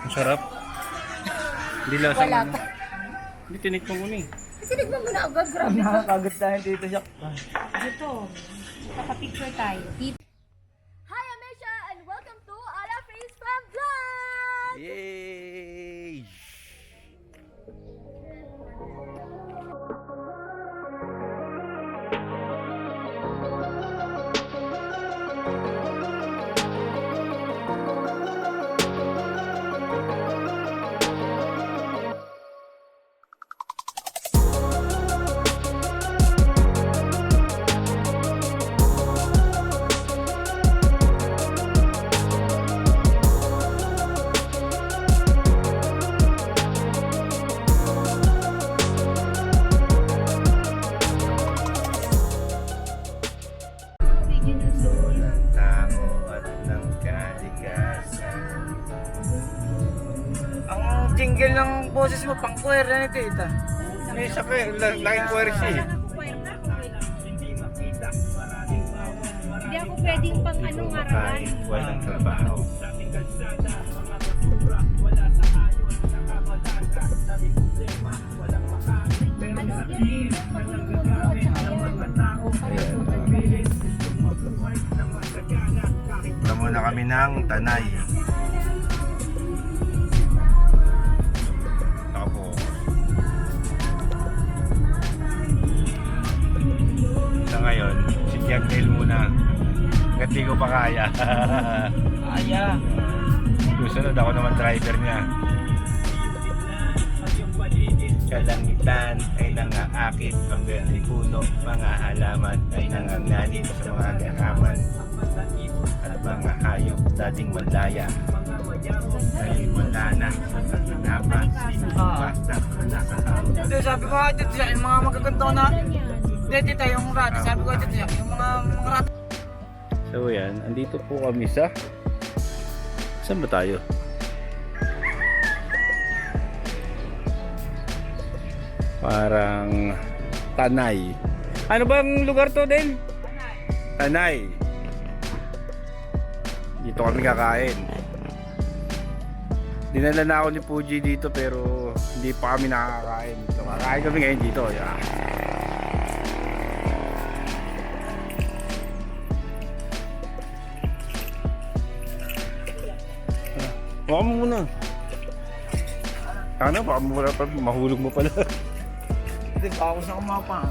Masarap. Hindi lasa Wala ano. pa. Hindi tinikman ko na eh. Kasi nagman mo na agad, grabe ka. Nakakagod tayo dito siya. Dito, kapapicture tayo. Dito. Hi, Amisha, and welcome to Ala Freeze From Vlog! Yay! Ang jingle ng boses mo, pang choir na ito ita. May isa pa laking query eh. Hindi ako pwedeng pang anong aralan. Walang trabaho. Punta muna kami ng Tanay. Tapos sa ngayon, si Tiagdel muna. Hanggat di ko pa kaya. Kaya. Susunod ako naman driver niya. Kalangitan ay nangaakit, ang verde puno, mga halaman ay nanganganib sa mga garaman. At mga hayop dating malaya ay wala na sa pagkinapan. Basta nakakaw. Hindi, sabi ko nga dito siya, yung mga magaganda na. Hindi, dito yung rat. Sabi ko dito siya, yung mga rat. So yan, andito po kami sa... Saan ba tayo? Parang Tanay. Ano bang lugar to din? Tanay. Dito kami kakain. Dinala na ako ni Puji dito pero hindi pa kami nakakain. So kakain kami ngayon dito. Yeah. Baka mo muna. Ano? Baka mo wala pa. Mahulog mo pala. Hindi, bawas na kumapa.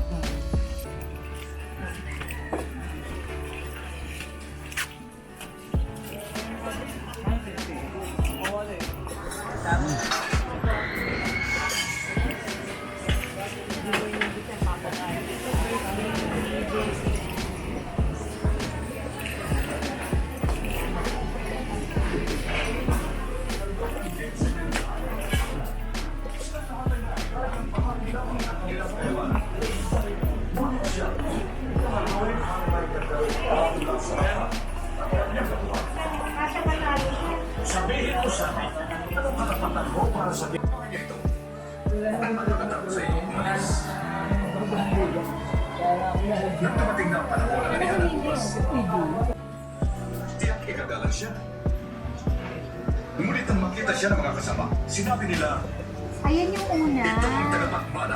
Sabihin mo sa akin, anong karapatan mo para sabihin mo ito? Magpapagod ako sa iyo, Maris. Nang dumating na ang panahon na nariyan, tiyak ikagalan siya. Ngunit nang makita siya ng mga kasama, sinabi nila, Ayan yung una. ito ang tagapagmana.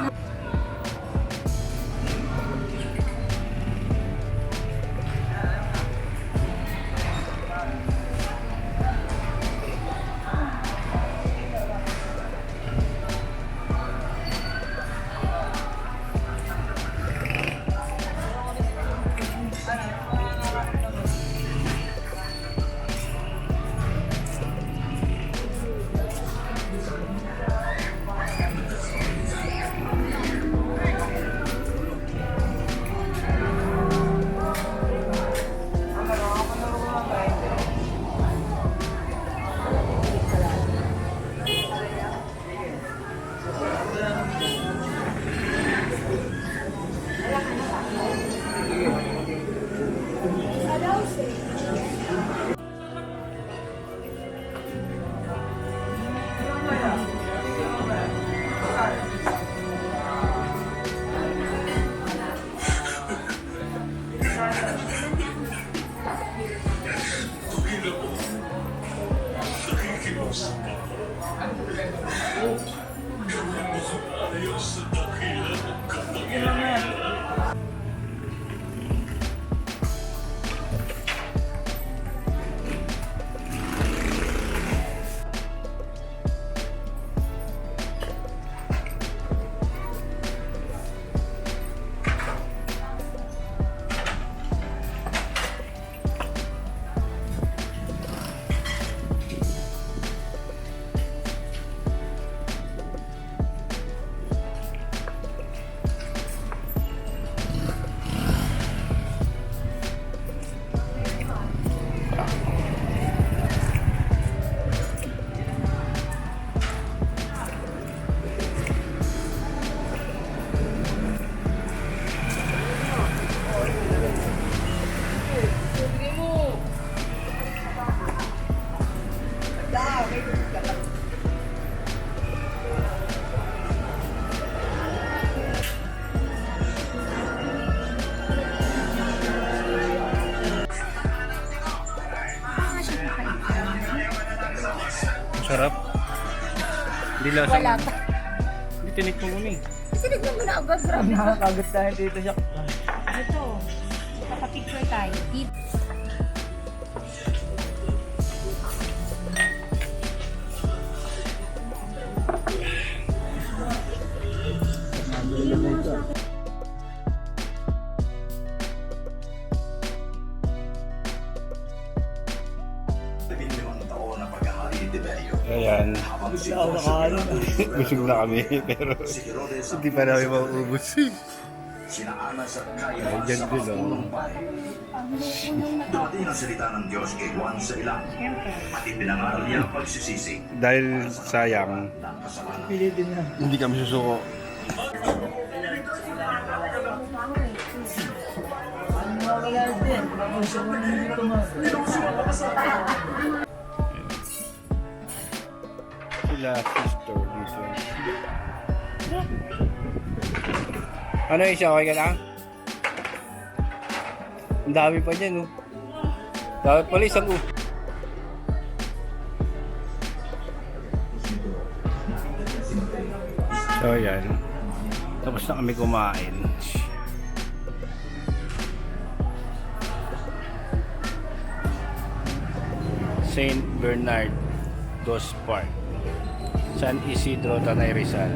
Sarap. Hindi lasang... Wala pa. Hindi tinikmo mo na eh. Sinignan mo na agad, grabe ka. Nakakagot tayo dito siya. Ito, magpapapicture tayo. Dito. Ayan. Busog na kami, pero hindi pa namin mauubos. Sinaanas at kaya Ay, dyan sa din, oh. pagpulong bahay. Dumating ang salita ng Diyos kay Juan sa ilang at ipinangaral niya ang pagsisisi Dahil sayang, ng kasalanan. Pili din na. hindi kami susuko. Wala din. Gusto ko na dito mo. Sila sister dito. Ano yung siya? Okay ka lang? Ang dami pa dyan, oh. Dapat pala isang So, yan. Tapos na kami kumain. Saint Bernard Dos Park, San Isidro, Tanay Rizal.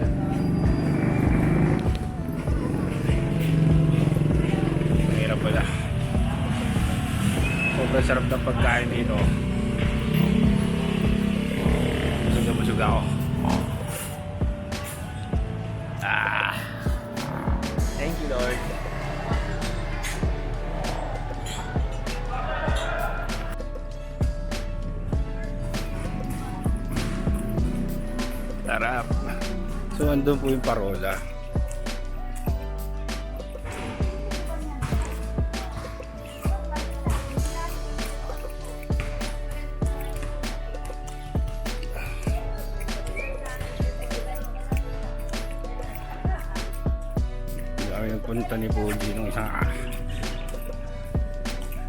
Mahirap pala. Sobrang sarap ng pagkain dito. Busog na busog ako. Thank you, Lord. Sarap. So, andun po yung parola. Kami nagpunta ni Pogi nung isang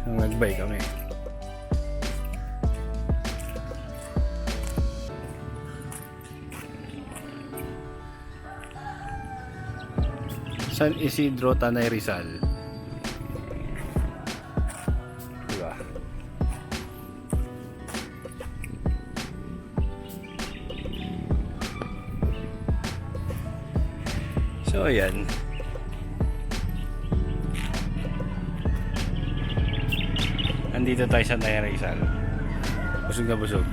nung nagbay kami. San Isidro, Tanay Rizal. Diba? So, ayan. Andito tayo sa Tanay Rizal. Busog na busog.